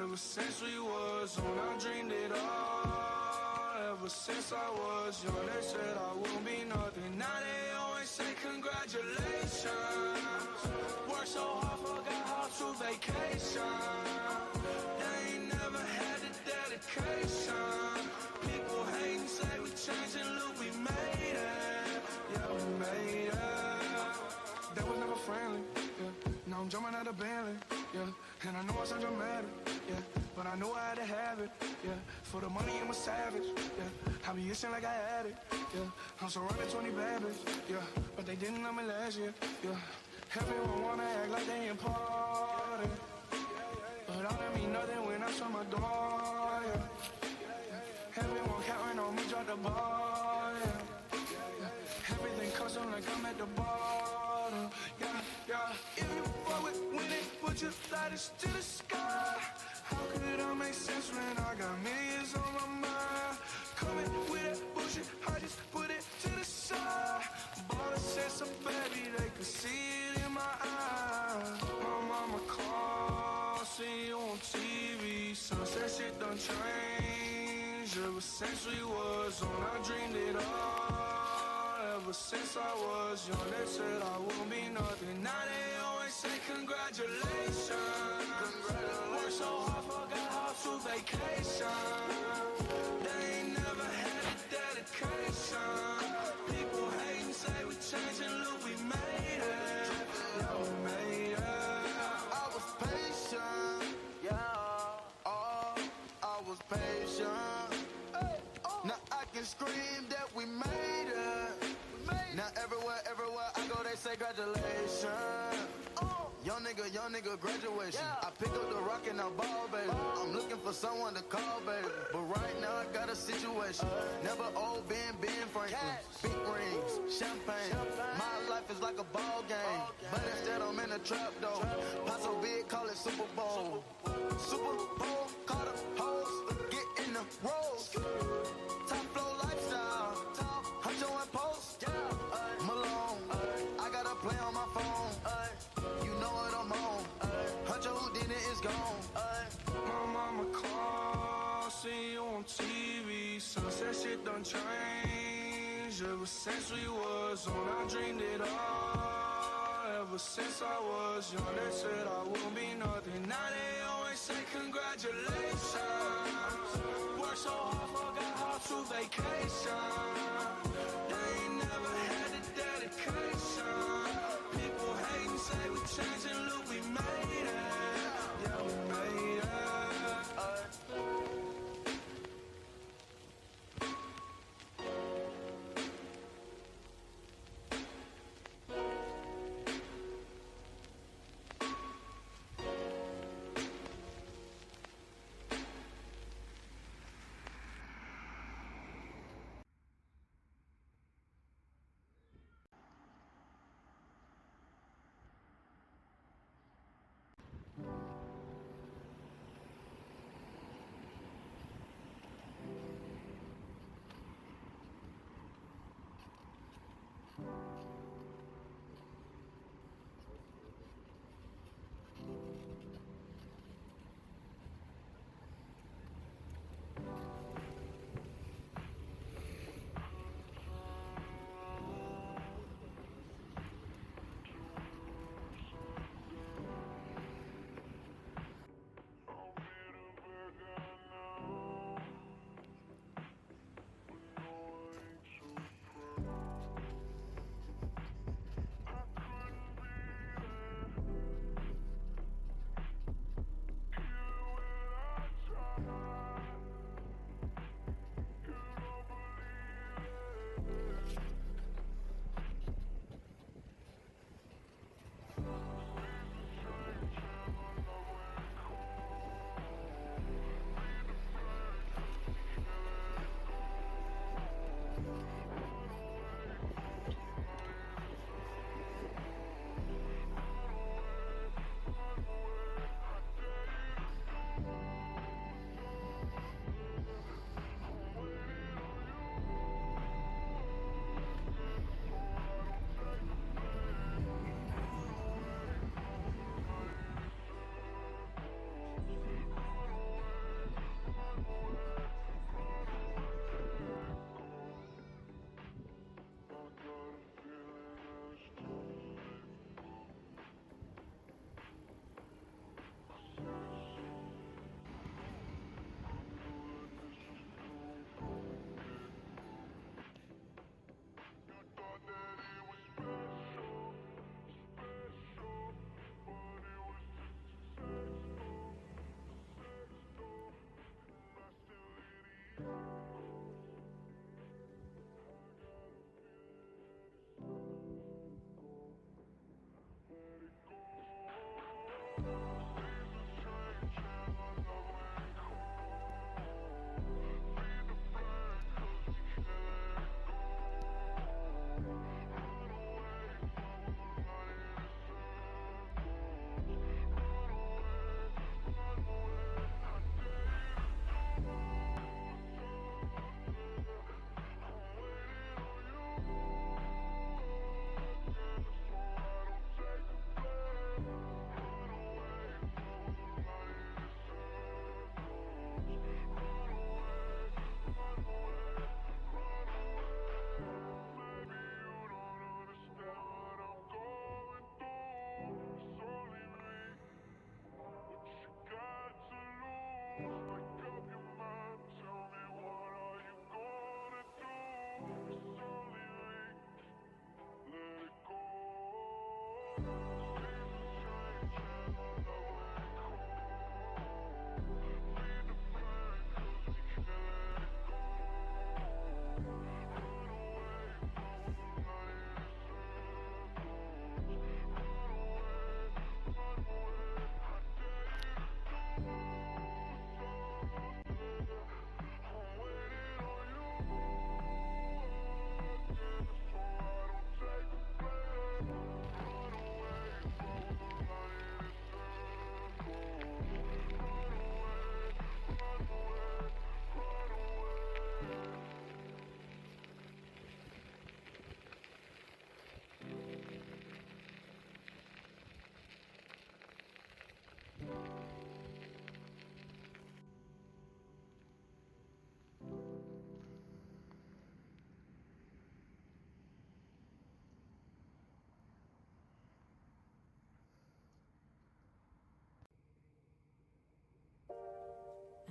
Ever since we was on, I dreamed it all. Ever since I was young, they said I won't be nothing. Now they always say congratulations. Worked so hard, forgot how to vacation. They ain't never had the dedication. People hate and say we changed and look, we made it. Yeah, we made it. That was never friendly, yeah. Now I'm jumping out of Bentley, yeah. And I know I sound dramatic, yeah. But I knew I had to have it, yeah. For the money, I'm a savage, yeah. I be itching like I had it, yeah. I'm surrounded 20 bad bitches, yeah. But they didn't know me last year, yeah. Everyone wanna act like they important, but all that mean nothing when I shut my door, yeah. Everyone counting on me, drop the ball, yeah. Everything custom like I'm at the bottom, yeah, yeah. If you fuck with winning, put your lighters to the sky. How could I make sense when I got millions on my mind? Coming with that bullshit, I just put it to the side. Bought a sense of baby, they could see it in my eyes. My mama called, see you on TV. Sunset shit done changed. Ever since we was on, I dreamed it all. Ever since I was young, they said I won't be nothing. Now they always say congratulations. Worked so hard, forgot how to vacation. They ain't never had the dedication. People hate and say we changed and look, we made it. Yeah, we made it. I was patient, yeah. Oh, I was patient. Now I can scream that we made it. Now everywhere I go, they say congratulations. Young nigga, graduation. Yeah. I pick up the rock and I ball, baby. I'm looking for someone to call, baby. But right now I got a situation. Never old Ben Franklin. Big rings, champagne. My life is like a ball game. But instead I'm in a trap, though. Pot so big, call it Super Bowl. Super Bowl, call the hoes. Get in the rolls. Top flow lifestyle. Huncho and Post. Malone. I got a play on my phone. You know what I'm on. Huncho Houdini is gone. My mama called, see you on TV. Sunset shit done changed. Ever since we was on, I dreamed it all. Ever since I was young, they said I won't be nothing. Now they always say congratulations. Worked so hard, forgot how to vacation. They ain't never had the dedication. People hate and say we changed and look, we made it. Yeah, we made it.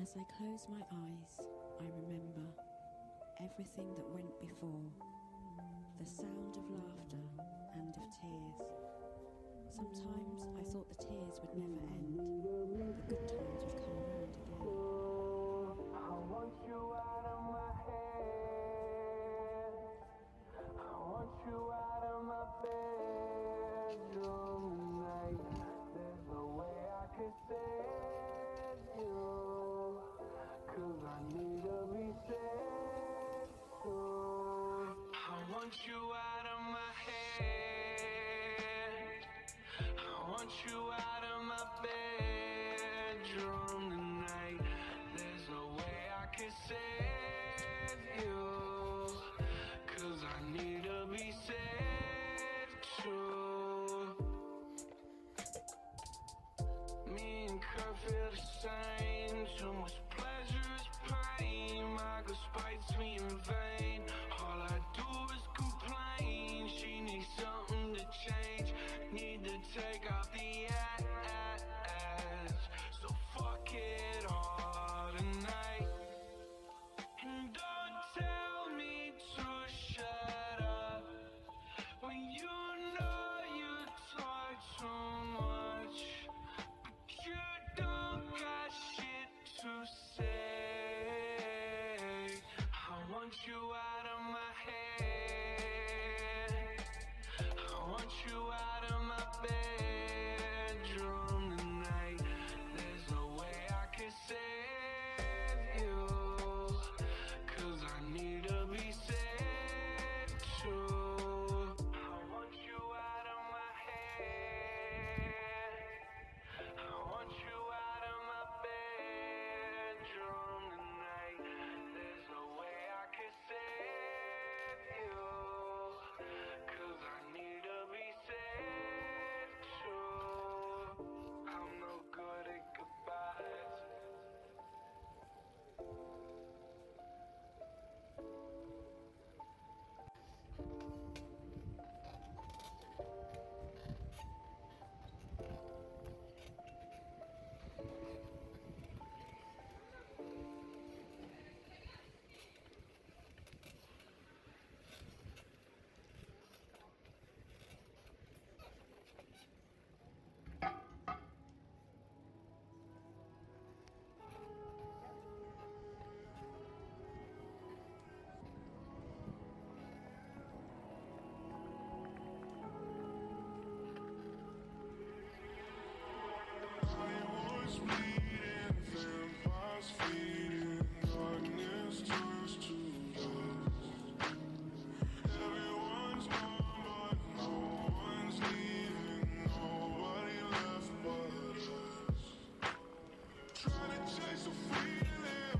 As I close my eyes, I remember everything that went before, the sound of laughter and of tears. Sometimes I thought the tears would never end, the good times would come around again. I want you out of my head. I want you out of my bedroom tonight. There's no way I can save you, 'cause I need to be saved too. I want you out of my head. I want you out of my bedroom tonight. There's no way I can save you, 'cause I need to be saved too. Me and Kurt feel the same. Too much pleasure is pain. My girl spites me in vain. All I do is complain. She needs something to change. Need to take off the ass. So fuck it all tonight. And don't tell me to shut up when you know you talk too much. You don't got shit to say. I want you out of my head. I want you out of my bedroom tonight. There's no way I can save you, 'cause I need to be saved too. I want you out of my head. I want you out of my bedroom tonight. There's no way I can save you, 'cause I need to be saved too. I'm no good at goodbyes. Trying to chase a feeling.